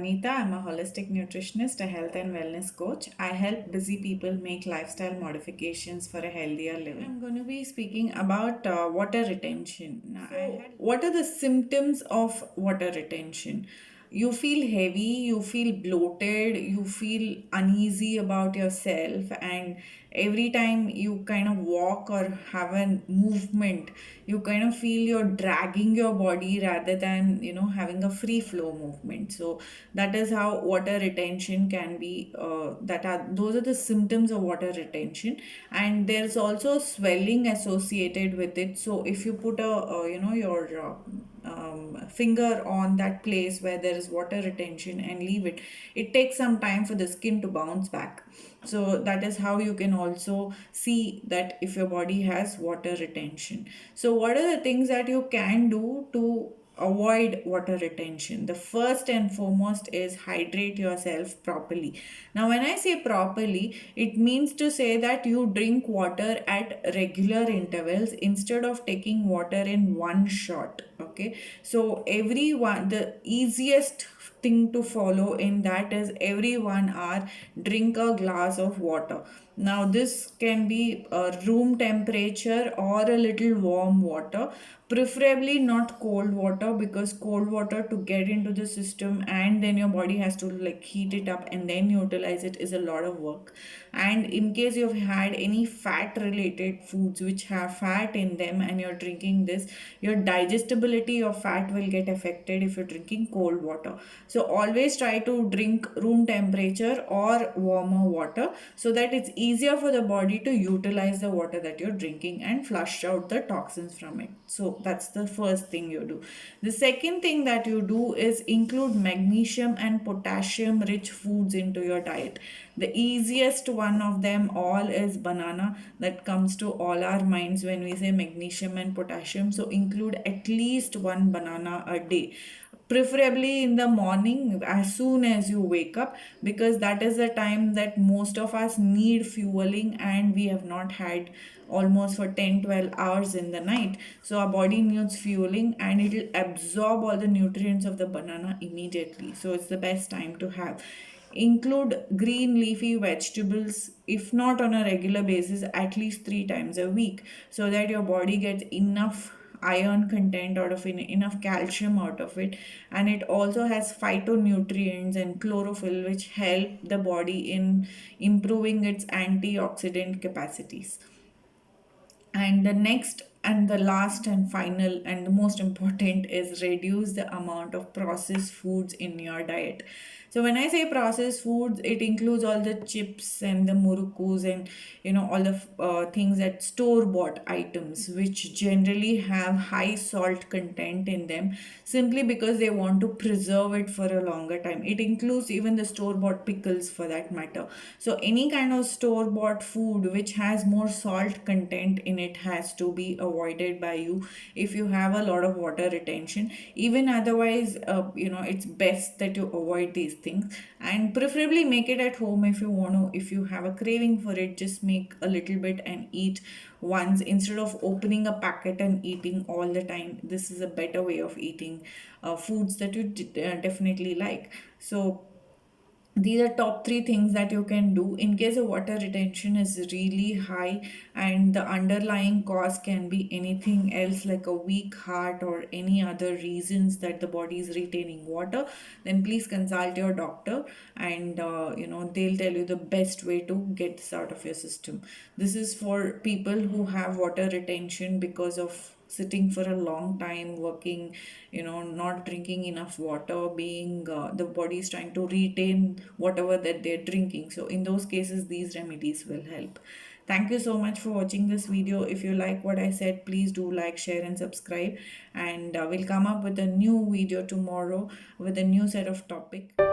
Anitha. I'm a holistic nutritionist, a health and wellness coach. I help busy people make lifestyle modifications for a healthier living. I'm going to be speaking about water retention. Now, what are the symptoms of water retention? You feel heavy, you feel bloated, you feel uneasy about yourself, and every time you kind of walk or have a movement, you kind of feel you're dragging your body rather than having a free flow movement. So that is how water retention can be. Those are the symptoms of water retention, and there's also swelling associated with it. So if you put your finger on that place where there is water retention and leave it, it takes some time for the skin to bounce back. So that is how you can also see that if your body has water retention. So what are the things that you can do to avoid water retention? The first and foremost is hydrate yourself properly. Now when I say properly, it means to say that you drink water at regular intervals instead of taking water in one shot. Okay, so everyone, the easiest thing to follow in that is every 1 hour drink a glass of water. Now this can be room temperature or a little warm water, preferably not cold water, because cold water to get into the system and then your body has to like heat it up and then utilize it is a lot of work. And in case you've had any fat related foods which have fat in them and you're drinking this, your digestibility of fat will get affected if you're drinking cold water. So always try to drink room temperature or warmer water so that it's easier for the body to utilize the water that you're drinking and flush out the toxins from it. So that's the first thing you do. The second thing that you do is include magnesium and potassium rich foods into your diet. The easiest one of them all is banana. That comes to all our minds when we say magnesium and potassium. So include at least one banana a day, preferably in the morning as soon as you wake up, because that is the time that most of us need fueling and we have not had almost for 10-12 hours in the night. So our body needs fueling and it will absorb all the nutrients of the banana immediately. So it's the best time to have. Include green leafy vegetables, if not on a regular basis, at least 3 times a week, so that your body gets enough iron content out of it, enough calcium out of it, and it also has phytonutrients and chlorophyll which help the body in improving its antioxidant capacities. And the next and the last and final and the most important is reduce the amount of processed foods in your diet. So when I say processed foods, it includes all the chips and the murukus and all the things that store bought items which generally have high salt content in them, simply because they want to preserve it for a longer time. It includes even the store bought pickles for that matter. So any kind of store bought food which has more salt content in it has to be avoided by you if you have a lot of water retention. Even otherwise, it's best that you avoid these things, and preferably make it at home. If you want to, if you have a craving for it, just make a little bit and eat once instead of opening a packet and eating all the time. This is a better way of eating foods that you definitely like. So these are top 3 things that you can do in case the water retention is really high, and the underlying cause can be anything else like a weak heart or any other reasons that the body is retaining water. Then please consult your doctor, and they'll tell you the best way to get this out of your system. This is for people who have water retention because of sitting for a long time, working, not drinking enough water, being the body is trying to retain whatever that they're drinking. So in those cases, these remedies will help. Thank you so much for watching this video. If you like what I said, please do like, share and subscribe, and we'll come up with a new video tomorrow with a new set of topic.